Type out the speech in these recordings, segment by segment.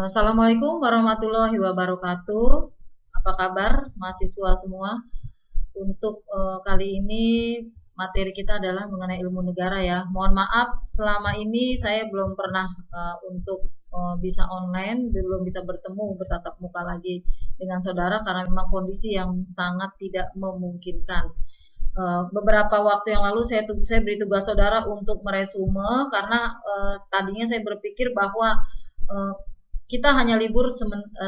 Assalamualaikum warahmatullahi wabarakatuh. Apa kabar mahasiswa semua? Untuk kali ini materi kita adalah mengenai ilmu negara ya. Mohon maaf selama ini saya belum pernah untuk bisa online, belum bisa bertemu bertatap muka lagi dengan saudara karena memang kondisi yang sangat tidak memungkinkan. Beberapa waktu yang lalu saya beri tugas saudara untuk meresume karena tadinya saya berpikir bahwa eh, kita hanya libur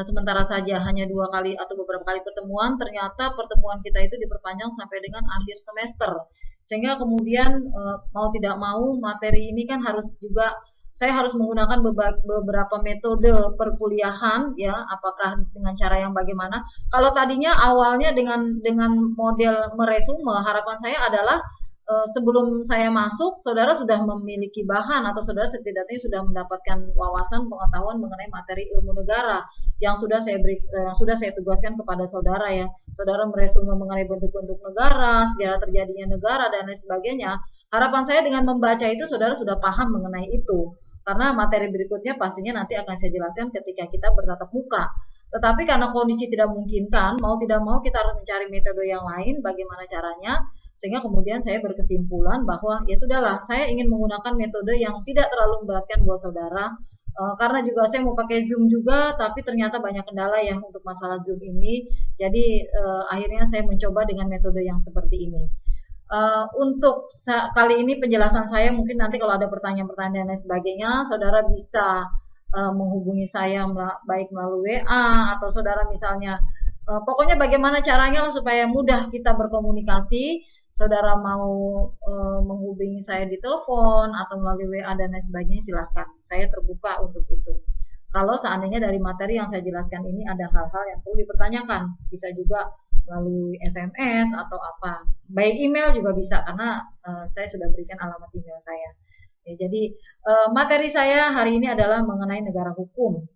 sementara saja, hanya 2 kali atau beberapa kali pertemuan. Ternyata pertemuan kita itu diperpanjang sampai dengan akhir semester, sehingga kemudian mau tidak mau materi ini kan harus juga saya harus menggunakan beberapa metode perkuliahan ya, apakah dengan cara yang bagaimana. Kalau tadinya awalnya dengan model meresume, harapan saya adalah sebelum saya masuk, saudara sudah memiliki bahan atau saudara setidaknya sudah mendapatkan wawasan pengetahuan mengenai materi ilmu negara yang sudah saya tugaskan kepada saudara ya. Saudara meresume mengenai bentuk-bentuk negara, sejarah terjadinya negara dan lain sebagainya. Harapan saya dengan membaca itu saudara sudah paham mengenai itu. Karena materi berikutnya pastinya nanti akan saya jelaskan ketika kita bertatap muka. Tetapi karena kondisi tidak memungkinkan, mau tidak mau kita harus mencari metode yang lain bagaimana caranya, sehingga kemudian saya berkesimpulan bahwa ya sudahlah, saya ingin menggunakan metode yang tidak terlalu memberatkan buat saudara. Karena juga saya mau pakai Zoom juga, tapi ternyata banyak kendala ya untuk masalah Zoom ini. Jadi akhirnya saya mencoba dengan metode yang seperti ini. Untuk kali ini penjelasan saya, mungkin nanti kalau ada pertanyaan-pertanyaan dan lain sebagainya, saudara bisa menghubungi saya baik melalui WA atau saudara misalnya pokoknya bagaimana caranya lah supaya mudah kita berkomunikasi. Saudara mau menghubungi saya di telepon atau melalui WA dan lain sebagainya, silahkan. Saya terbuka untuk itu. Kalau seandainya dari materi yang saya jelaskan ini ada hal-hal yang perlu dipertanyakan, bisa juga melalui SMS atau apa. By email juga bisa karena saya sudah berikan alamat email saya. Ya, jadi materi saya hari ini adalah mengenai negara hukum.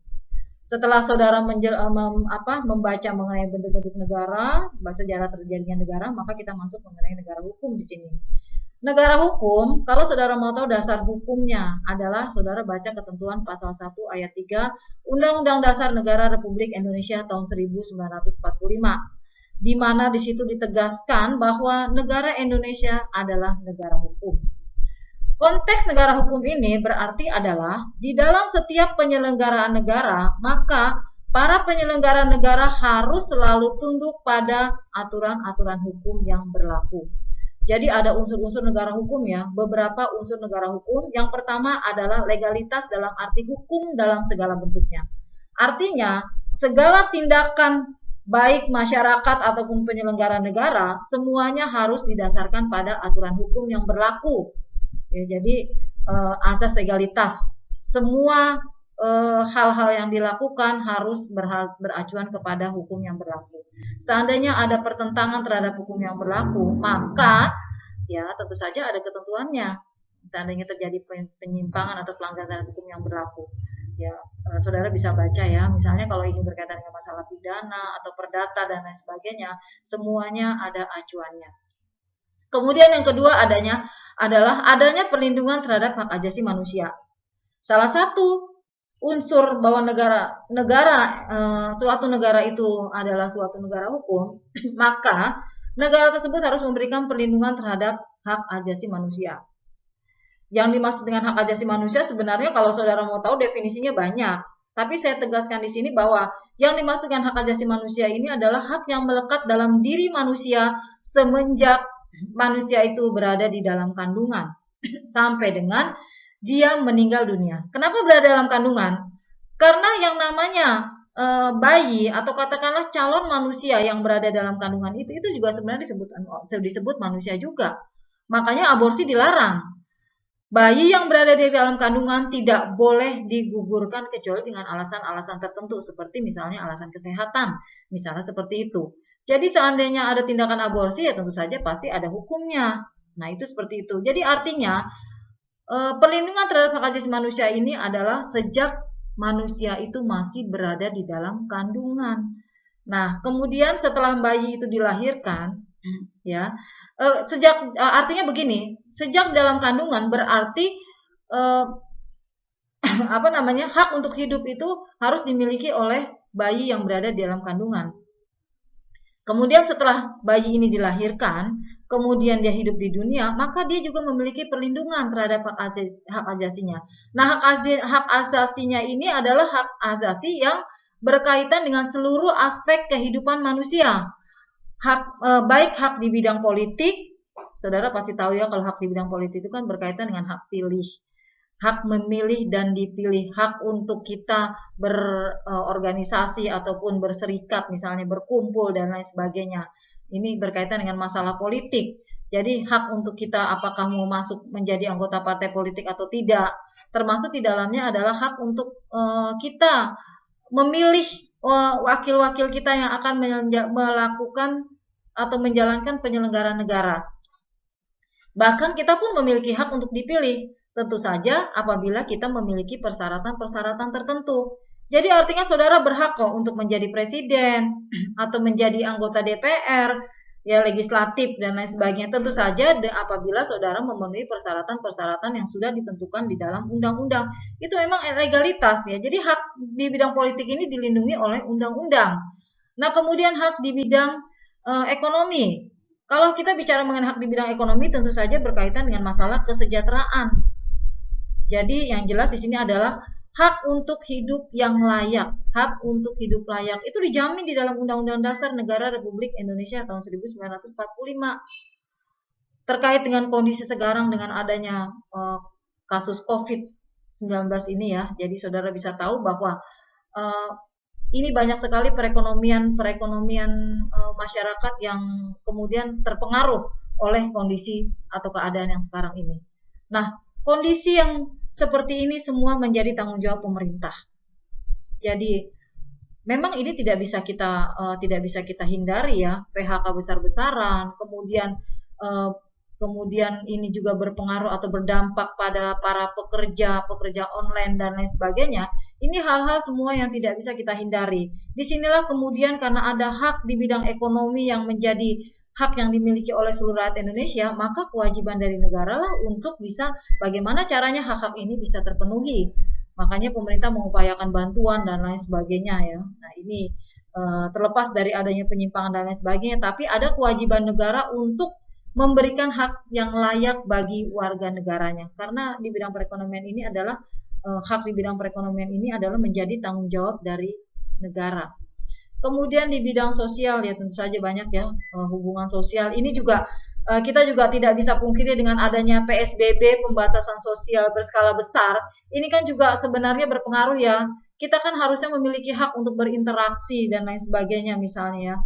Setelah saudara membaca mengenai bentuk-bentuk negara, sejarah terjadinya negara, maka kita masuk mengenai negara hukum di sini. Negara hukum, kalau saudara mau tahu dasar hukumnya adalah saudara baca ketentuan pasal 1 ayat 3 Undang-Undang Dasar Negara Republik Indonesia tahun 1945, di mana di situ ditegaskan bahwa negara Indonesia adalah negara hukum. Konteks negara hukum ini berarti adalah di dalam setiap penyelenggaraan negara, maka para penyelenggara negara harus selalu tunduk pada aturan-aturan hukum yang berlaku. Jadi ada unsur-unsur negara hukum ya, beberapa unsur negara hukum. Yang pertama adalah legalitas dalam arti hukum dalam segala bentuknya. Artinya, segala tindakan baik masyarakat ataupun penyelenggara negara, semuanya harus didasarkan pada aturan hukum yang berlaku. Ya, jadi asas legalitas, semua hal-hal yang dilakukan harus beracuan kepada hukum yang berlaku. Seandainya ada pertentangan terhadap hukum yang berlaku, maka ya tentu saja ada ketentuannya. Seandainya terjadi penyimpangan atau pelanggaran terhadap hukum yang berlaku, ya saudara bisa baca ya. Misalnya kalau ini berkaitan dengan masalah pidana atau perdata dan lain sebagainya, semuanya ada acuannya. Kemudian yang kedua adalah adanya perlindungan terhadap hak asasi manusia. Salah satu unsur bahwa suatu negara itu adalah suatu negara hukum, maka negara tersebut harus memberikan perlindungan terhadap hak asasi manusia. Yang dimaksud dengan hak asasi manusia sebenarnya kalau saudara mau tahu definisinya banyak, tapi saya tegaskan di sini bahwa yang dimaksud dengan hak asasi manusia ini adalah hak yang melekat dalam diri manusia semenjak manusia itu berada di dalam kandungan sampai dengan dia meninggal dunia. Kenapa berada dalam kandungan? Karena yang namanya bayi atau katakanlah calon manusia yang berada dalam kandungan itu juga sebenarnya disebut manusia juga. Makanya aborsi dilarang. Bayi yang berada di dalam kandungan tidak boleh digugurkan kecuali dengan alasan-alasan tertentu seperti misalnya alasan kesehatan, misalnya seperti itu. Jadi seandainya ada tindakan aborsi ya tentu saja pasti ada hukumnya. Nah itu seperti itu. Jadi artinya perlindungan terhadap hak asasi manusia ini adalah sejak manusia itu masih berada di dalam kandungan. Nah kemudian setelah bayi itu dilahirkan, ya artinya begini, sejak dalam kandungan berarti apa namanya, hak untuk hidup itu harus dimiliki oleh bayi yang berada di dalam kandungan. Kemudian setelah bayi ini dilahirkan, kemudian dia hidup di dunia, maka dia juga memiliki perlindungan terhadap hak asasinya. Nah, hak asasinya ini adalah hak asasi yang berkaitan dengan seluruh aspek kehidupan manusia. Baik hak di bidang politik, saudara pasti tahu ya kalau hak di bidang politik itu kan berkaitan dengan hak pilih, hak memilih dan dipilih, hak untuk kita berorganisasi ataupun berserikat, misalnya berkumpul dan lain sebagainya. Ini berkaitan dengan masalah politik. Jadi hak untuk kita apakah mau masuk menjadi anggota partai politik atau tidak. Termasuk di dalamnya adalah hak untuk kita memilih wakil-wakil kita yang akan melakukan atau menjalankan penyelenggaraan negara. Bahkan kita pun memiliki hak untuk dipilih. Tentu saja apabila kita memiliki persyaratan-persyaratan tertentu. Jadi artinya saudara berhak kok untuk menjadi presiden atau menjadi anggota DPR, ya legislatif dan lain sebagainya. Tentu saja apabila saudara memenuhi persyaratan-persyaratan yang sudah ditentukan di dalam undang-undang. Itu memang legalitas ya. Jadi hak di bidang politik ini dilindungi oleh undang-undang. Nah, kemudian hak di bidang ekonomi. Kalau kita bicara mengenai hak di bidang ekonomi tentu saja berkaitan dengan masalah kesejahteraan. Jadi yang jelas di sini adalah hak untuk hidup yang layak. Hak untuk hidup layak itu dijamin di dalam Undang-Undang Dasar Negara Republik Indonesia tahun 1945. Terkait dengan kondisi sekarang dengan adanya kasus COVID-19 ini ya. Jadi saudara bisa tahu bahwa ini banyak sekali perekonomian masyarakat yang kemudian terpengaruh oleh kondisi atau keadaan yang sekarang ini. Nah, kondisi yang seperti ini semua menjadi tanggung jawab pemerintah. Jadi memang ini tidak bisa kita hindari ya, PHK besar-besaran, kemudian ini juga berpengaruh atau berdampak pada para pekerja online dan lain sebagainya. Ini hal-hal semua yang tidak bisa kita hindari. Disinilah kemudian karena ada hak di bidang ekonomi yang menjadi hak yang dimiliki oleh seluruh rakyat Indonesia, maka kewajiban dari negara lah untuk bisa bagaimana caranya hak-hak ini bisa terpenuhi. Makanya pemerintah mengupayakan bantuan dan lain sebagainya ya. Nah ini terlepas dari adanya penyimpangan dan lain sebagainya, tapi ada kewajiban negara untuk memberikan hak yang layak bagi warga negaranya. Karena di bidang perekonomian ini adalah hak di bidang perekonomian ini adalah menjadi tanggung jawab dari negara. Kemudian di bidang sosial ya tentu saja banyak ya hubungan sosial. Ini juga kita juga tidak bisa pungkiri dengan adanya PSBB, pembatasan sosial berskala besar. Ini kan juga sebenarnya berpengaruh ya. Kita kan harusnya memiliki hak untuk berinteraksi dan lain sebagainya misalnya.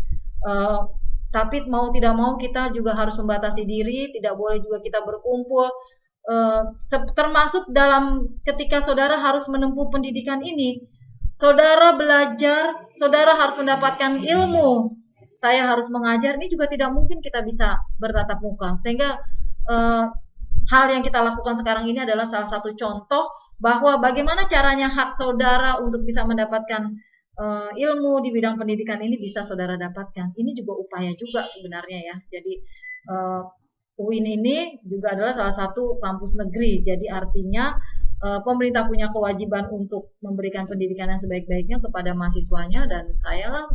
Tapi mau tidak mau kita juga harus membatasi diri, tidak boleh juga kita berkumpul. Termasuk dalam ketika saudara harus menempuh pendidikan ini. Saudara belajar, saudara harus mendapatkan ilmu. Saya harus mengajar, ini juga tidak mungkin kita bisa bertatap muka. Sehingga hal yang kita lakukan sekarang ini adalah salah satu contoh bahwa bagaimana caranya hak saudara untuk bisa mendapatkan ilmu di bidang pendidikan ini bisa saudara dapatkan. Ini juga upaya juga sebenarnya ya. Jadi UIN ini juga adalah salah satu kampus negeri. Jadi artinya pemerintah punya kewajiban untuk memberikan pendidikan yang sebaik-baiknya kepada mahasiswanya dan saya lah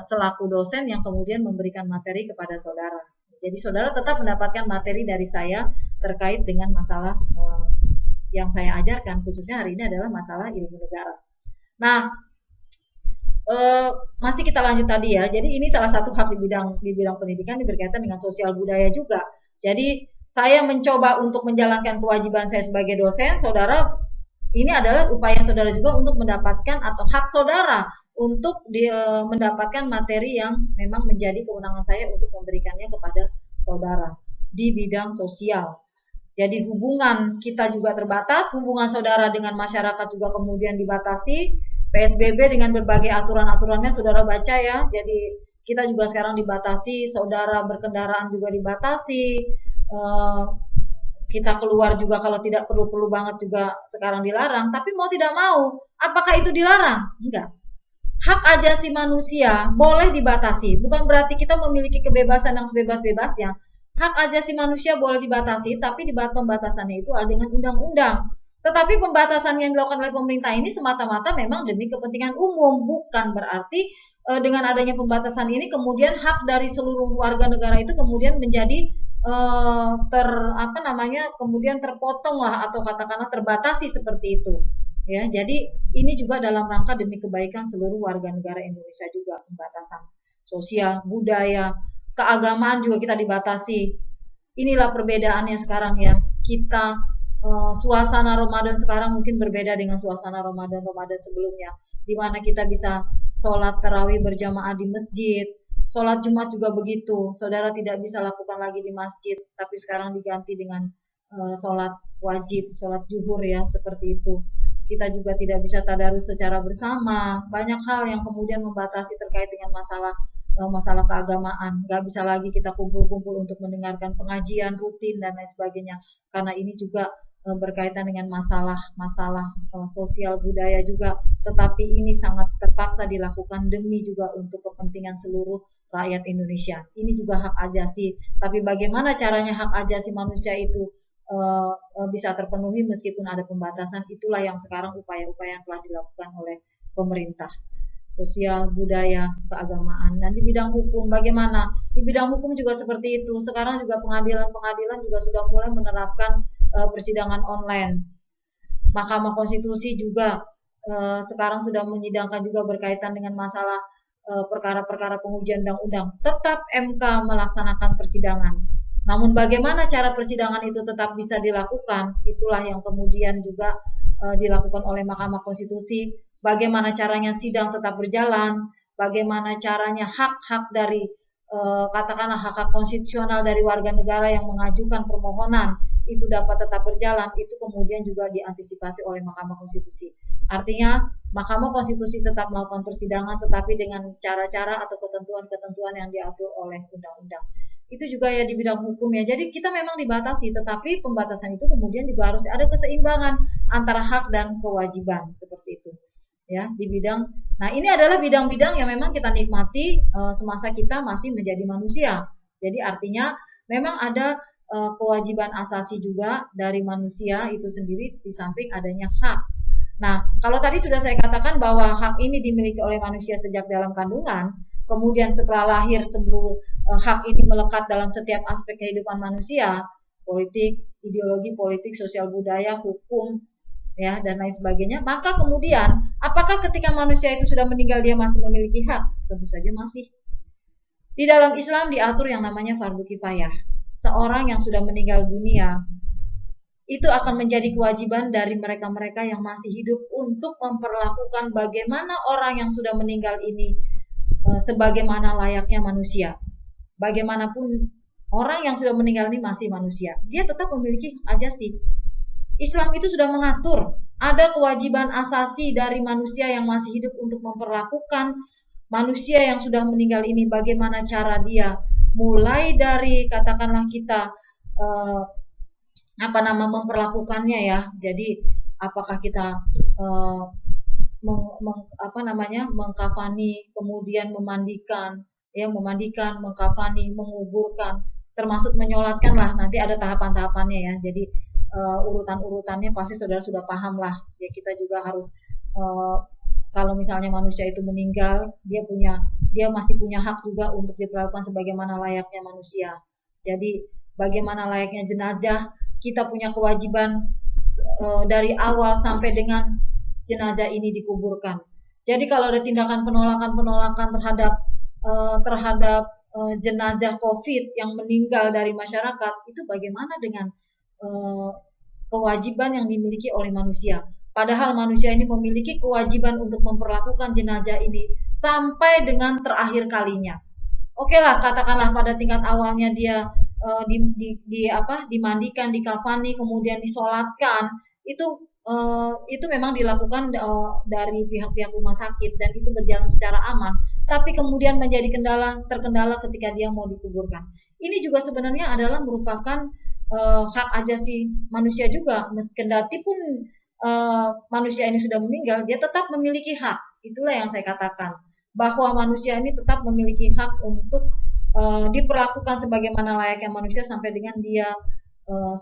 selaku dosen yang kemudian memberikan materi kepada saudara. Jadi saudara tetap mendapatkan materi dari saya terkait dengan masalah yang saya ajarkan, khususnya hari ini adalah masalah ilmu negara. Nah, masih kita lanjut tadi ya. Jadi ini salah satu hak di bidang pendidikan yang berkaitan dengan sosial budaya juga. Jadi saya mencoba untuk menjalankan kewajiban saya sebagai dosen, saudara, ini adalah upaya saudara juga untuk mendapatkan atau hak saudara untuk mendapatkan materi yang memang menjadi kewenangan saya untuk memberikannya kepada saudara di bidang sosial. Jadi hubungan kita juga terbatas, hubungan saudara dengan masyarakat juga kemudian dibatasi. PSBB dengan berbagai aturan-aturannya saudara baca ya. Jadi kita juga sekarang dibatasi, saudara berkendaraan juga dibatasi. Kita keluar juga kalau tidak perlu-perlu banget juga sekarang dilarang. Tapi mau tidak mau, apakah itu dilarang? Enggak. Hak asasi manusia boleh dibatasi. Bukan berarti kita memiliki kebebasan yang sebebas-bebasnya. Hak asasi manusia boleh dibatasi, tapi di pembatasannya itu ada dengan undang-undang. Tetapi pembatasan yang dilakukan oleh pemerintah ini semata-mata memang demi kepentingan umum, bukan berarti dengan adanya pembatasan ini kemudian hak dari seluruh warga negara itu kemudian menjadi kemudian terpotong lah atau katakanlah terbatasi seperti itu. Ya, jadi ini juga dalam rangka demi kebaikan seluruh warga negara Indonesia juga, pembatasan sosial, budaya, keagamaan juga kita dibatasi. Inilah perbedaannya sekarang ya. Kita suasana Ramadan sekarang mungkin berbeda dengan suasana Ramadan sebelumnya, di mana kita bisa sholat tarawih berjamaah di masjid, sholat Jumat juga begitu. Saudara tidak bisa lakukan lagi di masjid, tapi sekarang diganti dengan sholat wajib, sholat zuhur ya, seperti itu. Kita juga tidak bisa tadarus secara bersama. Banyak hal yang kemudian membatasi terkait dengan masalah keagamaan. Gak bisa lagi kita kumpul-kumpul untuk mendengarkan pengajian rutin dan lain sebagainya. Karena ini juga berkaitan dengan masalah sosial budaya juga, tetapi ini sangat terpaksa dilakukan demi juga untuk kepentingan seluruh rakyat Indonesia. Ini juga hak ajasi, tapi bagaimana caranya hak ajasi manusia itu bisa terpenuhi meskipun ada pembatasan, itulah yang sekarang upaya-upaya yang telah dilakukan oleh pemerintah. Sosial, budaya, keagamaan. Dan di bidang hukum bagaimana? Di bidang hukum juga seperti itu. Sekarang juga pengadilan-pengadilan juga sudah mulai menerapkan persidangan online. Mahkamah Konstitusi juga sekarang sudah menyidangkan juga berkaitan dengan masalah perkara-perkara pengujian undang-undang. Tetap MK melaksanakan persidangan. Namun bagaimana cara persidangan itu tetap bisa dilakukan? Itulah yang kemudian juga dilakukan oleh Mahkamah Konstitusi. Bagaimana caranya sidang tetap berjalan? Bagaimana caranya hak-hak dari katakanlah hak-hak konstitusional dari warga negara yang mengajukan permohonan itu dapat tetap berjalan, itu kemudian juga diantisipasi oleh Mahkamah Konstitusi. Artinya Mahkamah Konstitusi tetap melakukan persidangan tetapi dengan cara-cara atau ketentuan-ketentuan yang diatur oleh undang-undang. Itu juga ya di bidang hukum ya. Jadi kita memang dibatasi, tetapi pembatasan itu kemudian juga harus ada keseimbangan antara hak dan kewajiban seperti itu. Ya, di bidang. Nah, ini adalah bidang-bidang yang memang kita nikmati semasa kita masih menjadi manusia. Jadi artinya memang ada kewajiban asasi juga dari manusia itu sendiri di samping adanya hak. Nah, kalau tadi sudah saya katakan bahwa hak ini dimiliki oleh manusia sejak dalam kandungan, kemudian setelah lahir seluruh hak ini melekat dalam setiap aspek kehidupan manusia, politik, ideologi politik, sosial budaya, hukum, ya dan lain sebagainya. Maka kemudian, apakah ketika manusia itu sudah meninggal dia masih memiliki hak? Tentu saja masih. Di dalam Islam diatur yang namanya fardu kifayah. Seorang yang sudah meninggal dunia itu akan menjadi kewajiban dari mereka-mereka yang masih hidup untuk memperlakukan bagaimana orang yang sudah meninggal ini sebagaimana layaknya manusia. Bagaimanapun orang yang sudah meninggal ini masih manusia, dia tetap memiliki hak ajasi. Islam itu sudah mengatur ada kewajiban asasi dari manusia yang masih hidup untuk memperlakukan manusia yang sudah meninggal ini bagaimana cara dia, mulai dari katakanlah kita memperlakukannya ya. Jadi apakah kita mengkafani, kemudian memandikan, mengkafani, menguburkan, termasuk menyolatkan lah. Nanti ada tahapan-tahapannya ya. Jadi urutan-urutannya pasti saudara sudah paham lah. Ya kita juga harus kalau misalnya manusia itu meninggal, dia masih punya hak juga untuk diperlakukan sebagaimana layaknya manusia. Jadi bagaimana layaknya jenazah, kita punya kewajiban dari awal sampai dengan jenazah ini dikuburkan. Jadi kalau ada tindakan penolakan terhadap jenazah COVID yang meninggal dari masyarakat, itu bagaimana dengan kewajiban yang dimiliki oleh manusia? Padahal manusia ini memiliki kewajiban untuk memperlakukan jenazah ini sampai dengan terakhir kalinya. Oke lah, katakanlah pada tingkat awalnya dia dimandikan, dikafani, kemudian disolatkan, itu memang dilakukan dari pihak-pihak rumah sakit dan itu berjalan secara aman. Tapi kemudian menjadi terkendala ketika dia mau dikuburkan. Ini juga sebenarnya adalah merupakan hak ajasi manusia juga. Kendati pun manusia ini sudah meninggal, dia tetap memiliki hak. Itulah yang saya katakan, bahwa manusia ini tetap memiliki hak untuk diperlakukan sebagaimana layaknya manusia sampai dengan dia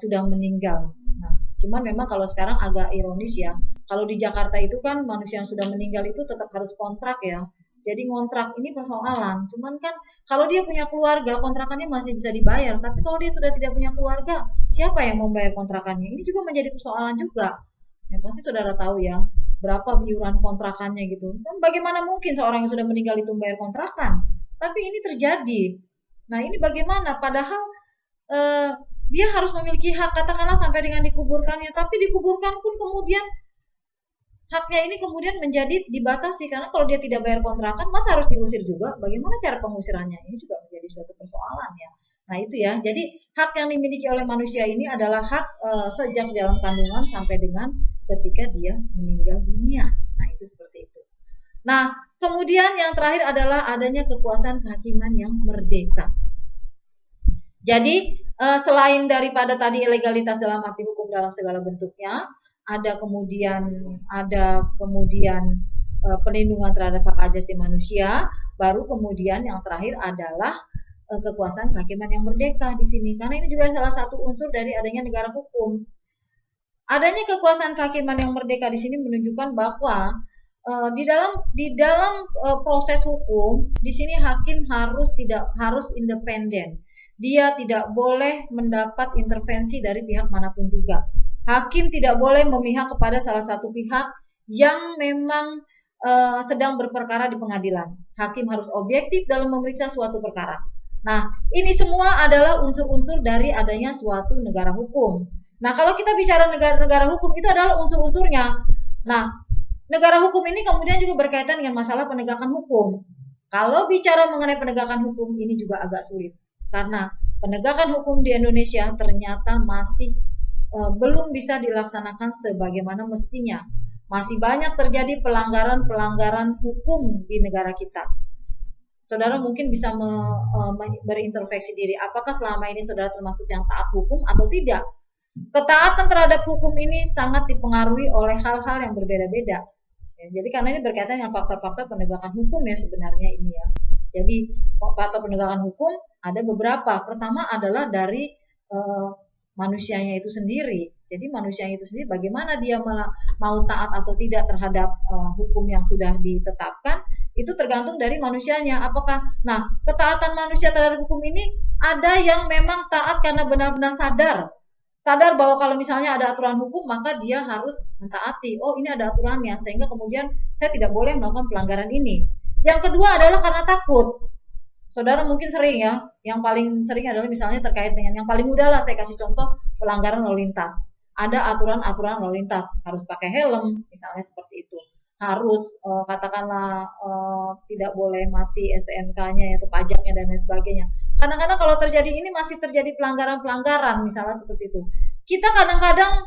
sudah meninggal. Nah, Cuman memang kalau sekarang agak ironis ya, kalau di Jakarta itu kan manusia yang sudah meninggal itu tetap harus kontrak ya. Jadi ngontrak ini persoalan. Cuman kan kalau dia punya keluarga, kontrakannya masih bisa dibayar. Tapi kalau dia sudah tidak punya keluarga, siapa yang membayar kontrakannya? Ini juga menjadi persoalan juga. Ya, pasti saudara tahu ya, berapa iuran kontrakannya gitu. Dan bagaimana mungkin seorang yang sudah meninggal itu membayar kontrakan? Tapi ini terjadi. Nah, ini bagaimana? Padahal eh, dia harus memiliki hak, katakanlah sampai dengan dikuburkannya. Tapi dikuburkan pun kemudian haknya ini kemudian menjadi dibatasi karena kalau dia tidak bayar kontrakan masa harus diusir juga, bagaimana cara pengusirannya, ini juga menjadi suatu persoalan ya. Nah itu ya, jadi hak yang dimiliki oleh manusia ini adalah hak sejak dalam kandungan sampai dengan ketika dia meninggal dunia. Nah itu seperti itu. Nah kemudian yang terakhir adalah adanya kekuasaan kehakiman yang merdeka. Jadi selain daripada tadi legalitas dalam arti hukum dalam segala bentuknya, ada kemudian perlindungan terhadap hak asasi manusia, baru kemudian yang terakhir adalah kekuasaan kehakiman yang merdeka di sini. Karena ini juga salah satu unsur dari adanya negara hukum. Adanya kekuasaan kehakiman yang merdeka di sini menunjukkan bahwa di dalam proses hukum di sini hakim harus independen. Dia tidak boleh mendapat intervensi dari pihak manapun juga. Hakim tidak boleh memihak kepada salah satu pihak yang memang sedang berperkara di pengadilan. Hakim harus objektif dalam memeriksa suatu perkara. Nah, ini semua adalah unsur-unsur dari adanya suatu negara hukum. Nah, kalau kita bicara negara-negara hukum, itu adalah unsur-unsurnya. Nah, negara hukum ini kemudian juga berkaitan dengan masalah penegakan hukum. Kalau bicara mengenai penegakan hukum, ini juga agak sulit. Karena penegakan hukum di Indonesia ternyata masih belum bisa dilaksanakan sebagaimana mestinya. Masih banyak terjadi pelanggaran-pelanggaran hukum di negara kita. Saudara mungkin bisa berintrospeksi diri, apakah selama ini saudara termasuk yang taat hukum atau tidak? Ketaatan terhadap hukum ini sangat dipengaruhi oleh hal-hal yang berbeda-beda. Ya, jadi karena ini berkaitan dengan faktor-faktor penegakan hukum ya sebenarnya ini ya. Jadi faktor penegakan hukum ada beberapa. Pertama adalah dari manusianya itu sendiri. Jadi manusianya itu sendiri bagaimana dia mau taat atau tidak terhadap hukum yang sudah ditetapkan, itu tergantung dari manusianya. Apakah ketaatan manusia terhadap hukum ini ada yang memang taat karena benar-benar sadar bahwa kalau misalnya ada aturan hukum maka dia harus mentaati. Oh, ini ada aturannya sehingga kemudian saya tidak boleh melakukan pelanggaran ini. Yang kedua adalah karena takut. Saudara mungkin sering ya, yang paling sering adalah misalnya terkait dengan yang paling mudah lah, saya kasih contoh pelanggaran lalu lintas. Ada aturan-aturan lalu lintas, harus pakai helm misalnya seperti itu. Harus katakanlah tidak boleh mati STNK-nya atau pajaknya dan lain sebagainya. Kadang-kadang kalau terjadi ini masih terjadi pelanggaran-pelanggaran misalnya seperti itu. Kita kadang-kadang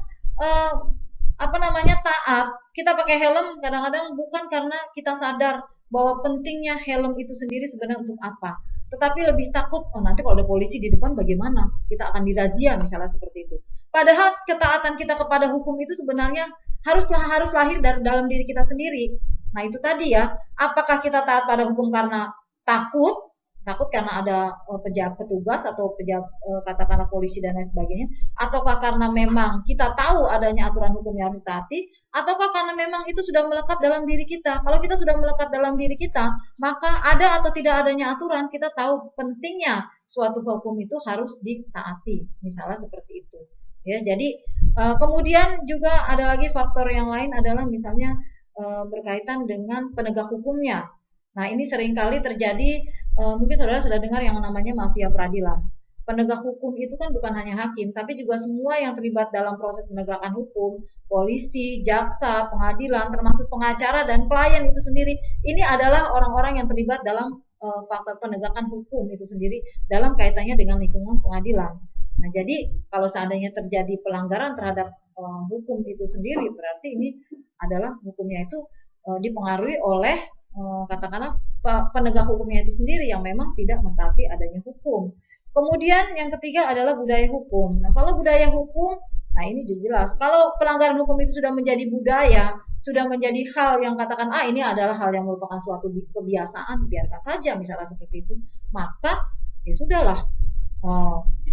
taat, kita pakai helm kadang-kadang bukan karena kita sadar bahwa pentingnya helm itu sendiri sebenarnya untuk apa, tetapi lebih takut nanti kalau ada polisi di depan bagaimana, kita akan dirazia misalnya seperti itu. Padahal ketaatan kita kepada hukum itu sebenarnya harus lahir dari dalam diri kita sendiri. Nah itu tadi ya, apakah kita taat pada hukum karena takut karena ada petugas atau katakanlah polisi dan lain sebagainya, ataukah karena memang kita tahu adanya aturan hukum yang harus ditaati, ataukah karena memang itu sudah melekat dalam diri kita. Kalau kita sudah melekat dalam diri kita, maka ada atau tidak adanya aturan, kita tahu pentingnya suatu hukum itu harus ditaati, misalnya seperti itu. Ya, jadi kemudian juga ada lagi faktor yang lain adalah misalnya berkaitan dengan penegak hukumnya. Nah, ini seringkali terjadi, mungkin saudara sudah dengar yang namanya mafia peradilan. Penegak hukum itu kan bukan hanya hakim, tapi juga semua yang terlibat dalam proses penegakan hukum, polisi, jaksa, pengadilan, termasuk pengacara dan klien itu sendiri. Ini adalah orang-orang yang terlibat dalam faktor penegakan hukum itu sendiri dalam kaitannya dengan lingkungan pengadilan. Nah, jadi kalau seandainya terjadi pelanggaran terhadap hukum itu sendiri, berarti ini adalah hukumnya itu dipengaruhi oleh katakanlah penegak hukumnya itu sendiri yang memang tidak mentaati adanya hukum. Kemudian yang ketiga adalah budaya hukum. Nah, kalau budaya hukum, nah ini jelas. Kalau pelanggaran hukum itu sudah menjadi budaya, sudah menjadi hal yang katakan ini adalah hal yang merupakan suatu kebiasaan, biarkan saja misalnya seperti itu, maka ya sudahlah.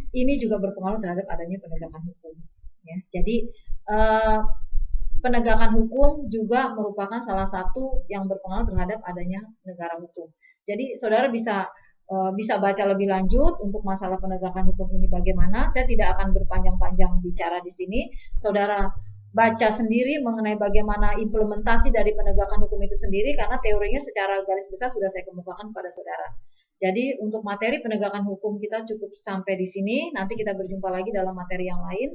Ini juga berpengaruh terhadap adanya penegakan hukum. Ya, jadi eh, penegakan hukum juga merupakan salah satu yang berpengaruh terhadap adanya negara hukum. Jadi saudara bisa baca lebih lanjut untuk masalah penegakan hukum ini bagaimana. Saya tidak akan berpanjang-panjang bicara di sini. Saudara baca sendiri mengenai bagaimana implementasi dari penegakan hukum itu sendiri, karena teorinya secara garis besar sudah saya kemukakan pada saudara. Jadi untuk materi penegakan hukum kita cukup sampai di sini. Nanti kita berjumpa lagi dalam materi yang lain.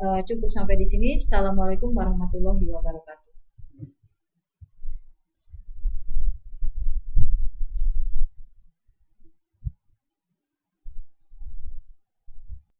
Cukup sampai di sini. Assalamualaikum warahmatullahi wabarakatuh.